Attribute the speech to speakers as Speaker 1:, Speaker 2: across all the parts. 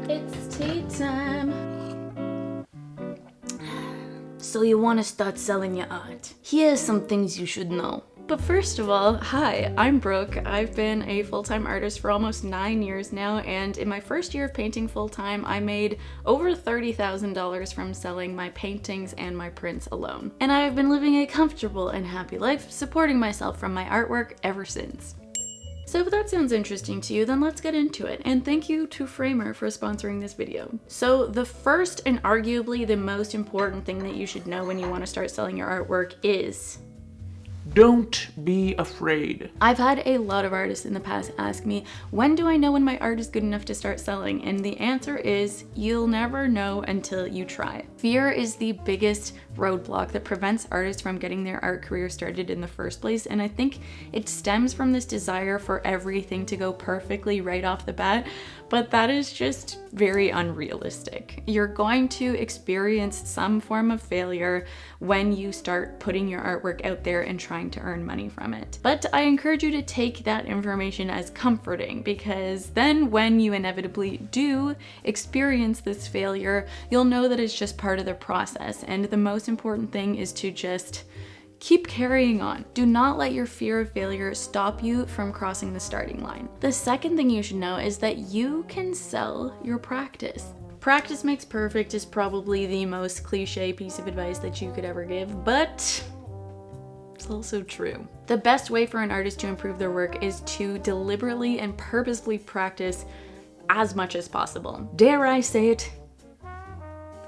Speaker 1: It's tea time. So you want to start selling your art? Here's some things you should know. But first of all, hi, I'm Brooke. I've been a full-time artist for almost 9 years now, and in my first year of painting full-time, I made over $30,000 from selling my paintings and my prints alone. And I've been living a comfortable and happy life, supporting myself from my artwork ever since. So if that sounds interesting to you, then let's get into it. And thank you to Framer for sponsoring this video. So the first and arguably the most important thing that you should know when you want to start selling your artwork is
Speaker 2: don't be afraid.
Speaker 1: I've had a lot of artists in the past ask me, when do I know when my art is good enough to start selling? And the answer is, you'll never know until you try. Fear is the biggest roadblock that prevents artists from getting their art career started in the first place. And I think it stems from this desire for everything to go perfectly right off the bat. But that is just very unrealistic. You're going to experience some form of failure when you start putting your artwork out there and trying to earn money from it. But I encourage you to take that information as comforting, because then when you inevitably do experience this failure, you'll know that it's just part of the process. And the most important thing is to just keep carrying on. Do not let your fear of failure stop you from crossing the starting line. The second thing you should know is that you can sell your practice. Practice makes perfect is probably the most cliche piece of advice that you could ever give, but it's also true. The best way for an artist to improve their work is to deliberately and purposefully practice as much as possible. Dare I say it?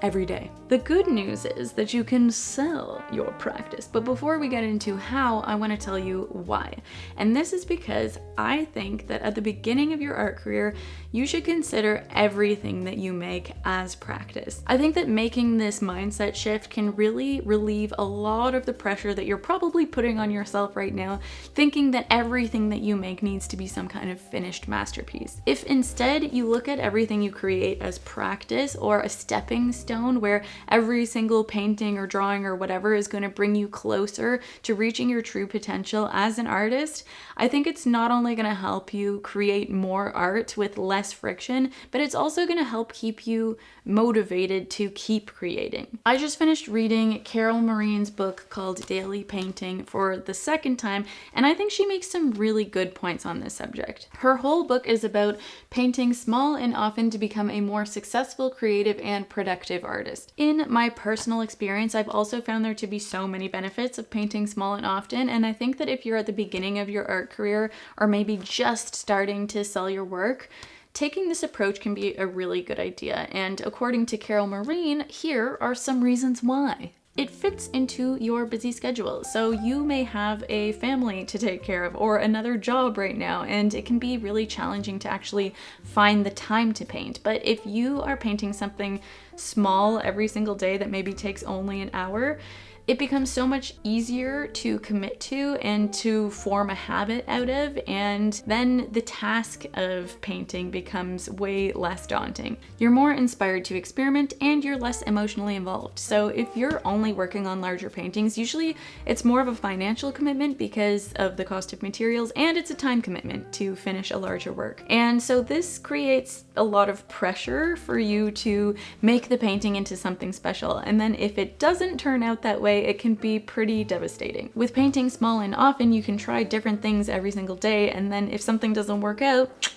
Speaker 1: Every day. The good news is that you can sell your practice, but before we get into how, I want to tell you why. And this is because I think that at the beginning of your art career, you should consider everything that you make as practice. I think that making this mindset shift can really relieve a lot of the pressure that you're probably putting on yourself right now, thinking that everything that you make needs to be some kind of finished masterpiece. If instead you look at everything you create as practice or a stepping stone where every single painting or drawing or whatever is going to bring you closer to reaching your true potential as an artist, I think it's not only going to help you create more art with less friction, but it's also going to help keep you motivated to keep creating. I just finished reading Carol Marine's book called Daily Painting for the second time, and I think she makes some really good points on this subject. Her whole book is about painting small and often to become a more successful, creative, and productive artist. In my personal experience, I've also found there to be so many benefits of painting small and often, and I think that if you're at the beginning of your art career or maybe just starting to sell your work, taking this approach can be a really good idea. And according to Carol Marine, here are some reasons why. It fits into your busy schedule. So you may have a family to take care of or another job right now, and it can be really challenging to actually find the time to paint. But if you are painting something small every single day that maybe takes only an hour, it becomes so much easier to commit to and to form a habit out of, and then the task of painting becomes way less daunting. You're more inspired to experiment and you're less emotionally involved. So if you're only working on larger paintings, usually it's more of a financial commitment because of the cost of materials, and it's a time commitment to finish a larger work. And so this creates a lot of pressure for you to make the painting into something special. And then if it doesn't turn out that way, it can be pretty devastating. With painting small and often, you can try different things every single day, and then if something doesn't work out,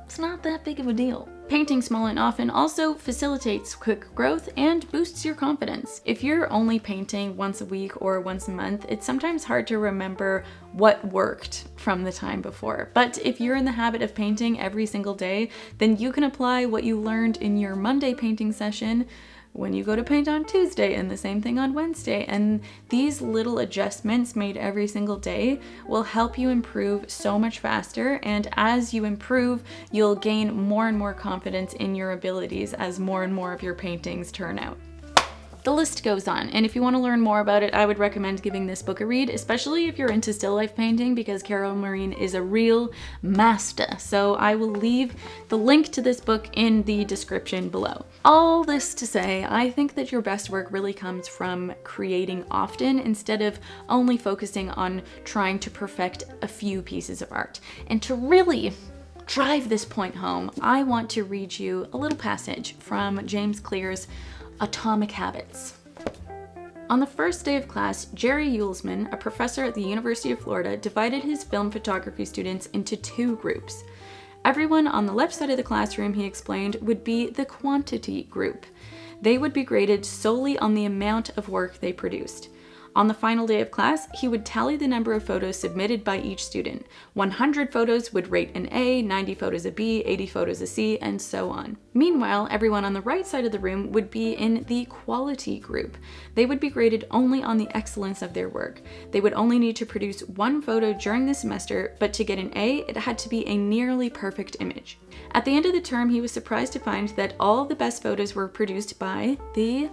Speaker 1: it's not that big of a deal. Painting small and often also facilitates quick growth and boosts your confidence. If you're only painting once a week or once a month, it's sometimes hard to remember what worked from the time before. But if you're in the habit of painting every single day, then you can apply what you learned in your Monday painting session when you go to paint on Tuesday, and the same thing on Wednesday. And these little adjustments made every single day will help you improve so much faster. And as you improve, you'll gain more and more confidence in your abilities as more and more of your paintings turn out. The list goes on, and if you want to learn more about it, I would recommend giving this book a read, especially if you're into still life painting, because Carol Marine is a real master. So I will leave the link to this book in the description below. All this to say, I think that your best work really comes from creating often instead of only focusing on trying to perfect a few pieces of art. And to really drive this point home, I want to read you a little passage from James Clear's Atomic Habits. On the first day of class, Jerry Uelsman, a professor at the University of Florida, divided his film photography students into 2 groups. Everyone on the left side of the classroom, he explained, would be the quantity group. They would be graded solely on the amount of work they produced. On the final day of class, he would tally the number of photos submitted by each student. 100 photos would rate an A, 90 photos a B, 80 photos a C, and so on. Meanwhile, everyone on the right side of the room would be in the quality group. They would be graded only on the excellence of their work. They would only need to produce 1 photo during the semester, but to get an A, it had to be a nearly perfect image. At the end of the term, he was surprised to find that all the best photos were produced by the,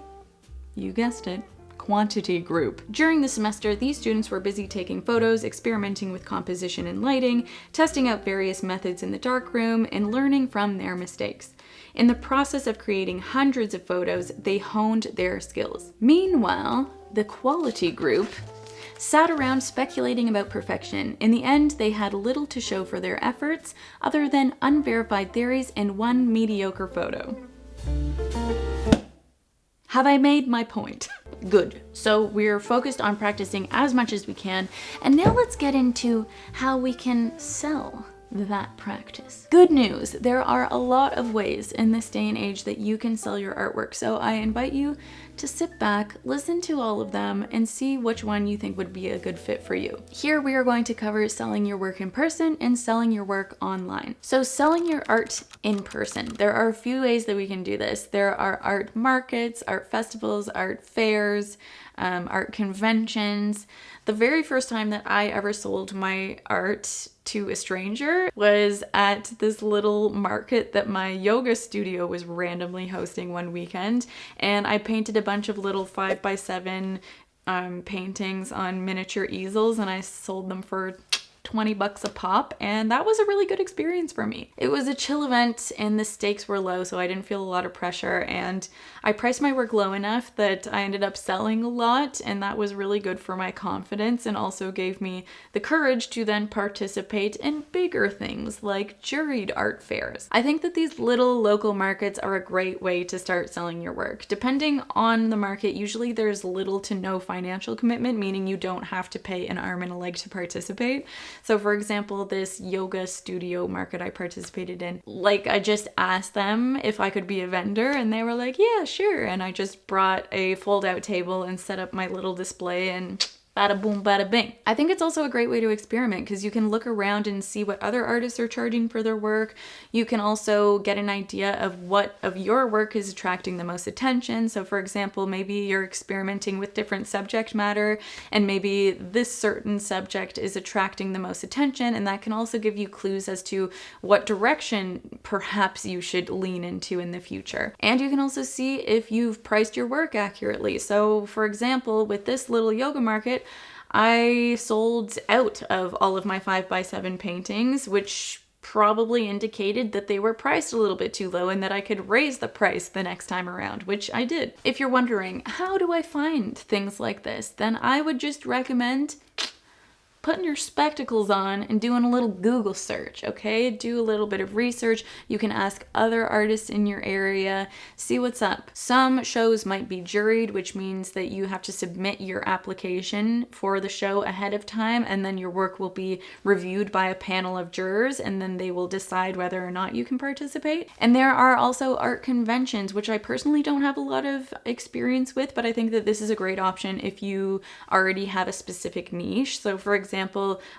Speaker 1: you guessed it, quantity group. During the semester, these students were busy taking photos, experimenting with composition and lighting, testing out various methods in the darkroom, and learning from their mistakes. In the process of creating hundreds of photos, they honed their skills. Meanwhile, the quality group sat around speculating about perfection. In the end, they had little to show for their efforts other than unverified theories and 1 mediocre photo. Have I made my point? Good. So we're focused on practicing as much as we can, and now let's get into how we can sell that practice. Good news, there are a lot of ways in this day and age that you can sell your artwork, so I invite you to sit back, listen to all of them, and see which one you think would be a good fit for you. Here we are going to cover selling your work in person and selling your work online. So selling your art in person, there are a few ways that we can do this. There are art markets, art festivals, art fairs, art conventions. The very first time that I ever sold my art to a stranger was at this little market that my yoga studio was randomly hosting one weekend, and I painted a bunch of little 5x7 paintings on miniature easels, and I sold them for $20 a pop, and that was a really good experience for me. It was a chill event and the stakes were low, so I didn't feel a lot of pressure, and I priced my work low enough that I ended up selling a lot, and that was really good for my confidence and also gave me the courage to then participate in bigger things like juried art fairs. I think that these little local markets are a great way to start selling your work. Depending on the market, usually there's little to no financial commitment, meaning you don't have to pay an arm and a leg to participate. So for example, this yoga studio market I participated in, I just asked them if I could be a vendor, and they were like, yeah, sure. And I just brought a fold out table and set up my little display, and bada boom, bada bing. I think it's also a great way to experiment because you can look around and see what other artists are charging for their work. You can also get an idea of what of your work is attracting the most attention. So for example, maybe you're experimenting with different subject matter, and maybe this certain subject is attracting the most attention, and that can also give you clues as to what direction perhaps you should lean into in the future. And you can also see if you've priced your work accurately. So for example, with this little yoga market, I sold out of all of my 5x7 paintings, which probably indicated that they were priced a little bit too low and that I could raise the price the next time around, which I did. If you're wondering, how do I find things like this? Then I would just recommend putting your spectacles on and doing a little Google search, okay? Do a little bit of research. You can ask other artists in your area, see what's up. Some shows might be juried, which means that you have to submit your application for the show ahead of time, and then your work will be reviewed by a panel of jurors, and then they will decide whether or not you can participate. And there are also art conventions, which I personally don't have a lot of experience with, but I think that this is a great option if you already have a specific niche. So for example,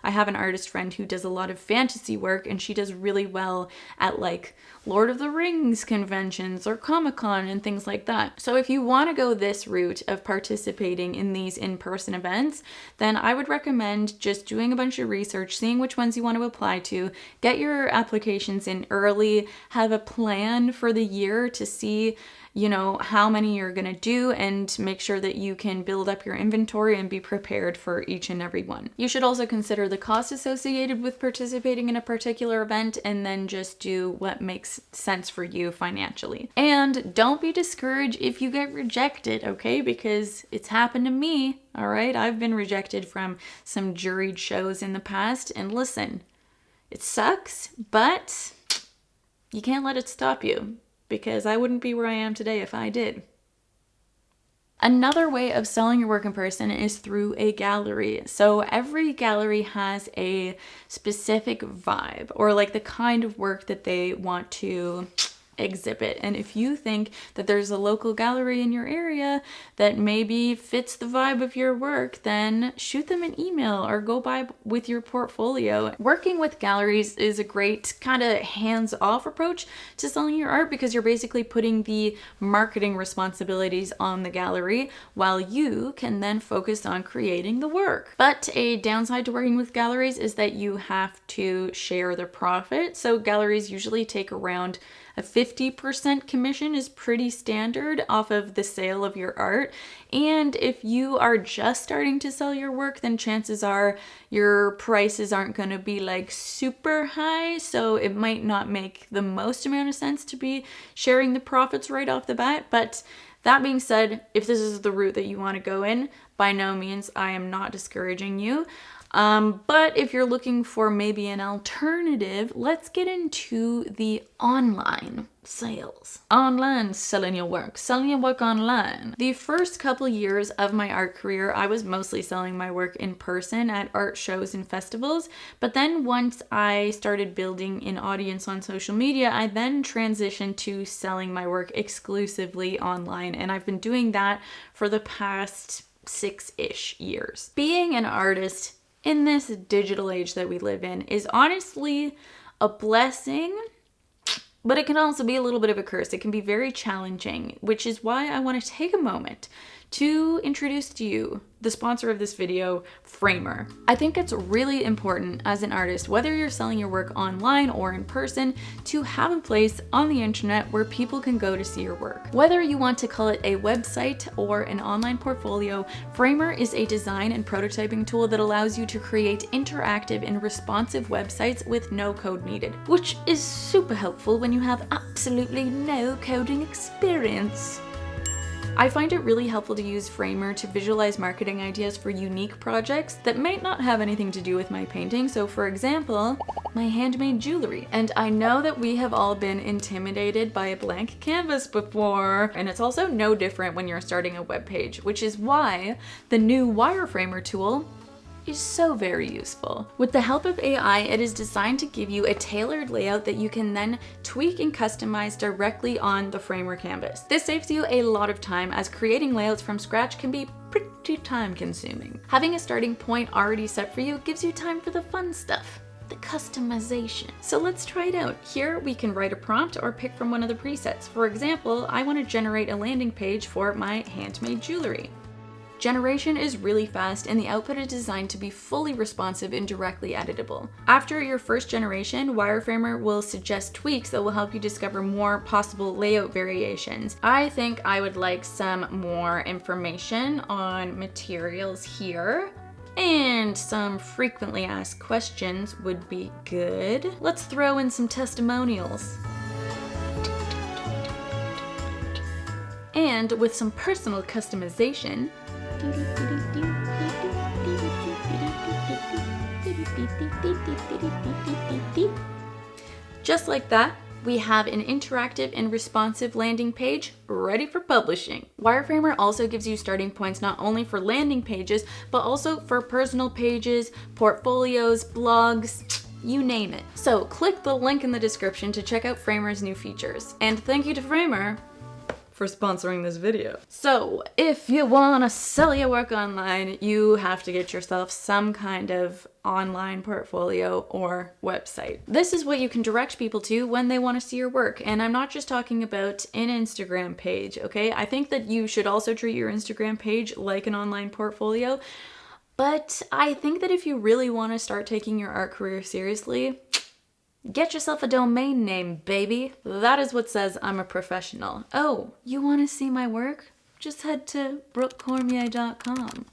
Speaker 1: I have an artist friend who does a lot of fantasy work, and she does really well at Lord of the Rings conventions or Comic-Con and things like that. So if you want to go this route of participating in these in-person events, then I would recommend just doing a bunch of research, seeing which ones you want to apply to, get your applications in early, have a plan for the year to see how many you're gonna do, and make sure that you can build up your inventory and be prepared for each and every one. You should also consider the cost associated with participating in a particular event, and then just do what makes sense for you financially. And don't be discouraged if you get rejected, okay? Because it's happened to me, all right? I've been rejected from some juried shows in the past, and listen, It sucks, but you can't let it stop you, because I wouldn't be where I am today if I did. Another way of selling your work in person is through a gallery. So every gallery has a specific vibe, or like the kind of work that they want to exhibit. And if you think that there's a local gallery in your area that maybe fits the vibe of your work, then shoot them an email or go by with your portfolio. Working with galleries is a great kind of hands-off approach to selling your art, because you're basically putting the marketing responsibilities on the gallery while you can then focus on creating the work. But a downside to working with galleries is that you have to share the profit. So galleries usually take around a 50% commission is pretty standard off of the sale of your art. And if you are just starting to sell your work, then chances are your prices aren't going to be like super high. So it might not make the most amount of sense to be sharing the profits right off the bat. But that being said, if this is the route that you want to go in, by no means I am not discouraging you. But if you're looking for maybe an alternative, let's get into the online sales. Online selling your work online. The first couple years of my art career, I was mostly selling my work in person at art shows and festivals. But then once I started building an audience on social media, I then transitioned to selling my work exclusively online. And I've been doing that for the past 6-ish years. Being an artist in this digital age that we live in is honestly a blessing, but it can also be a little bit of a curse. It can be very challenging, which is why I want to take a moment to introduce to you the sponsor of this video, Framer. I think it's really important as an artist, whether you're selling your work online or in person, to have a place on the internet where people can go to see your work. Whether you want to call it a website or an online portfolio, Framer is a design and prototyping tool that allows you to create interactive and responsive websites with no code needed, which is super helpful when you have absolutely no coding experience. I find it really helpful to use Framer to visualize marketing ideas for unique projects that might not have anything to do with my painting. So for example, my handmade jewelry. And I know that we have all been intimidated by a blank canvas before, and it's also no different when you're starting a web page, which is why the new Wireframer tool is so very useful. With the help of AI, it is designed to give you a tailored layout that you can then tweak and customize directly on the Framer canvas. This saves you a lot of time, as creating layouts from scratch can be pretty time consuming. Having a starting point already set for you gives you time for the fun stuff, the customization. So let's try it out. Here we can write a prompt or pick from one of the presets. For example, I want to generate a landing page for my handmade jewelry. Generation is really fast, and the output is designed to be fully responsive and directly editable. After your first generation, Wireframer will suggest tweaks that will help you discover more possible layout variations. I think I would like some more information on materials here, and some frequently asked questions would be good. Let's throw in some testimonials. And with some personal customization, just like that, we have an interactive and responsive landing page ready for publishing. Wireframer also gives you starting points not only for landing pages, but also for personal pages, portfolios, blogs, you name it. So click the link in the description to check out Framer's new features. And thank you to Framer for sponsoring this video. So if you want to sell your work online, you have to get yourself some kind of online portfolio or website. This is what you can direct people to when they want to see your work. And I'm not just talking about an Instagram page, okay? I think that you should also treat your Instagram page like an online portfolio. But I think that if you really want to start taking your art career seriously, get yourself a domain name, baby. That is what says I'm a professional. Oh, you want to see my work? Just head to brookecormier.com.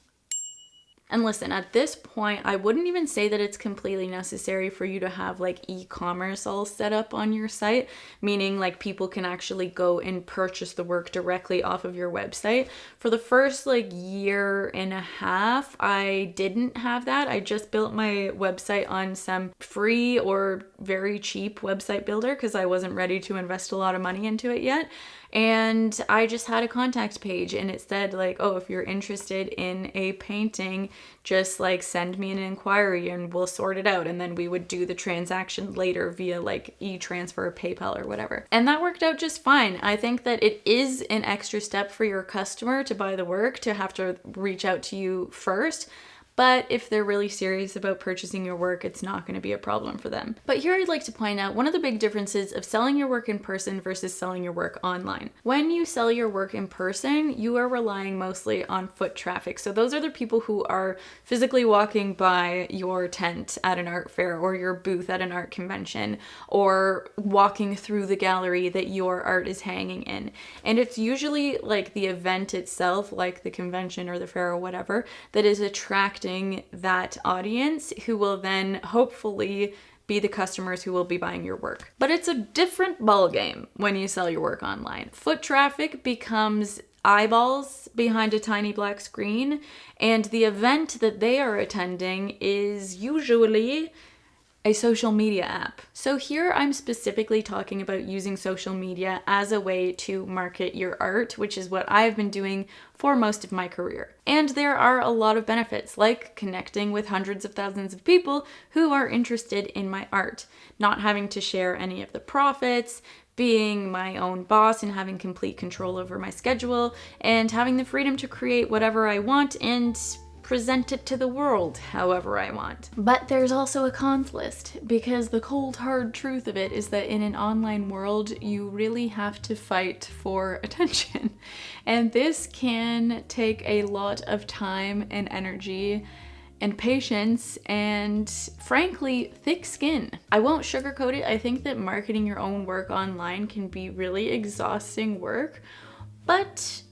Speaker 1: And listen, at this point, I wouldn't even say that it's completely necessary for you to have like e-commerce all set up on your site, meaning like people can actually go and purchase the work directly off of your website. For the first like year and a half, I didn't have that. I just built my website on some free or very cheap website builder because I wasn't ready to invest a lot of money into it yet. And I just had a contact page and it said like, oh, if you're interested in a painting, just like send me an inquiry and we'll sort it out. And then we would do the transaction later via like e-transfer, PayPal or whatever. And that worked out just fine. I think that it is an extra step for your customer to buy the work, to have to reach out to you first. But if they're really serious about purchasing your work, it's not going to be a problem for them. But here I'd like to point out one of the big differences of selling your work in person versus selling your work online. When you sell your work in person, you are relying mostly on foot traffic. So those are the people who are physically walking by your tent at an art fair or your booth at an art convention or walking through the gallery that your art is hanging in. And it's usually like the event itself, like the convention or the fair or whatever, that is attracting that audience who will then hopefully be the customers who will be buying your work. But it's a different ballgame when you sell your work online. Foot traffic becomes eyeballs behind a tiny black screen, and the event that they are attending is usually a social media app. So here I'm specifically talking about using social media as a way to market your art, which is what I've been doing for most of my career. And there are a lot of benefits, like connecting with hundreds of thousands of people who are interested in my art, not having to share any of the profits, being my own boss and having complete control over my schedule, and having the freedom to create whatever I want and present it to the world however I want. But there's also a cons list, because the cold hard truth of it is that in an online world, you really have to fight for attention. And this can take a lot of time and energy and patience and, frankly, thick skin. I won't sugarcoat it. I think that marketing your own work online can be really exhausting work, but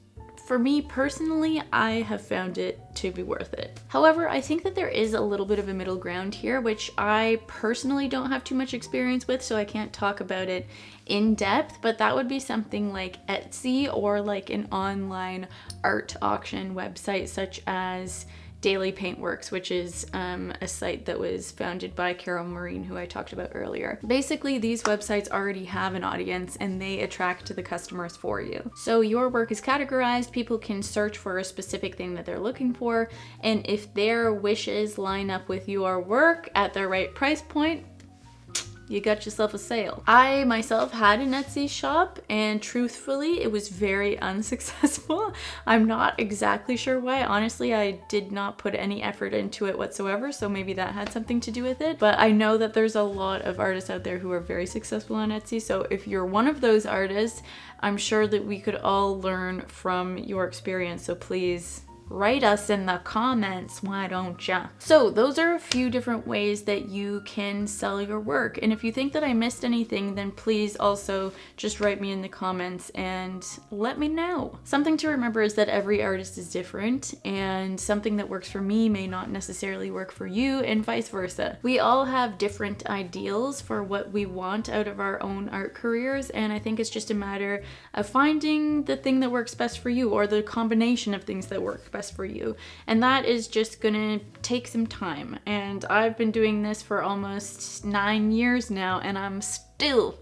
Speaker 1: for me personally, I have found it to be worth it. However, I think that there is a little bit of a middle ground here, which I personally don't have too much experience with, so I can't talk about it in depth, but that would be something like Etsy or like an online art auction website such as Daily Paintworks, which is a site that was founded by Carol Marine, who I talked about earlier. Basically, these websites already have an audience and they attract the customers for you. So your work is categorized, people can search for a specific thing that they're looking for, and if their wishes line up with your work at the right price point, you got yourself a sale. I myself had an Etsy shop, and truthfully, it was very unsuccessful. I'm not exactly sure why. Honestly, I did not put any effort into it whatsoever, so maybe that had something to do with it. But I know that there's a lot of artists out there who are very successful on Etsy, so if you're one of those artists, I'm sure that we could all learn from your experience, so please write us in the comments, why don't ya? So those are a few different ways that you can sell your work. And if you think that I missed anything, then please also just write me in the comments and let me know. Something to remember is that every artist is different, and something that works for me may not necessarily work for you, and vice versa. We all have different ideals for what we want out of our own art careers, and I think it's just a matter of finding the thing that works best for you, or the combination of things that work best for you. And that is just gonna take some time. And I've been doing this for almost 9 years now, and I'm still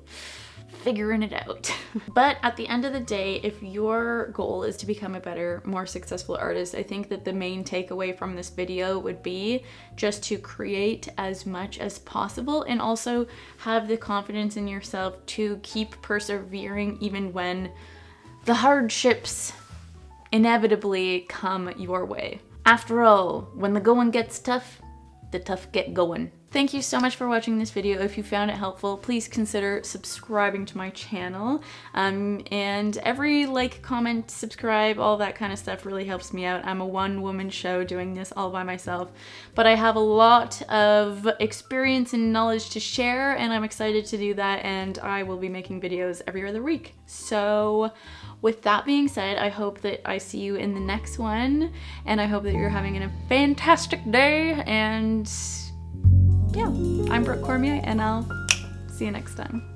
Speaker 1: figuring it out. But at the end of the day, if your goal is to become a better, more successful artist, I think that the main takeaway from this video would be just to create as much as possible, and also have the confidence in yourself to keep persevering even when the hardships inevitably come your way. After all, when the going gets tough, the tough get going. Thank you so much for watching this video. If you found it helpful, please consider subscribing to my channel. And every like, comment, subscribe, all that kind of stuff really helps me out. I'm a one-woman show doing this all by myself, but I have a lot of experience and knowledge to share, and I'm excited to do that, and I will be making videos every other week. So with that being said, I hope that I see you in the next one, and I hope that you're having a fantastic day, and yeah, I'm Brooke Cormier, and I'll see you next time.